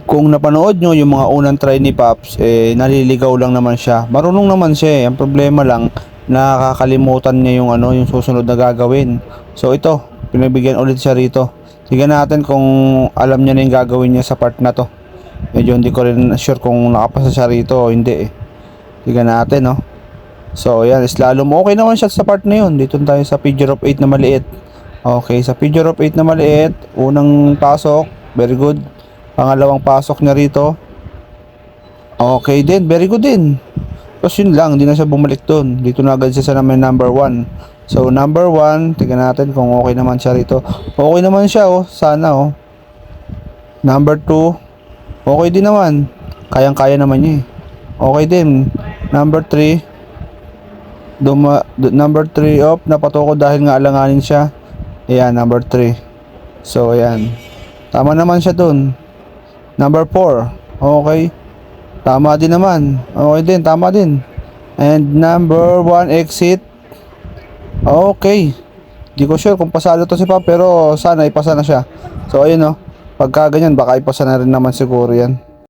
Kung napanood nyo yung mga unang try ni Pops, naliligaw lang naman siya. Marunong naman siya eh. Ang problema lang, nakakalimutan niya yung yung susunod na gagawin. So ito, pinabigyan ulit siya rito. Tingnan natin kung alam niya na yung gagawin niya sa part na to. Medyo hindi ko rin sure kung nakapasa siya rito o hindi eh. Tingnan natin, no. So ayan, slalom. Okay naman siya sa part na yun. Dito tayo sa figure of 8 na maliit. Okay, sa figure of 8 na maliit, unang pasok, very good. Pangalawang pasok niya rito. Okay din, very good din. Tapos yun lang, hindi na siya bumalik doon. Dito na agad siya sa namin number 1. So number 1, tingnan natin kung okay naman siya rito. Okay naman siya oh, sana oh. Number 2, okay din naman. Kayang-kaya naman niya eh. Okay din. Number 3, number 3 op, napato ko dahil nga alanganin siya. Ayan, number 3. So ayan. Tama naman siya doon. Number 4. Okay. Tama din naman. Okay din, tama din. And number 1 exit. Okay. Di ko sure kung pasado to si Pop pero sana ipasa na siya. So ayun oh. Pagka ganyan baka ipasa na rin naman siguro yan.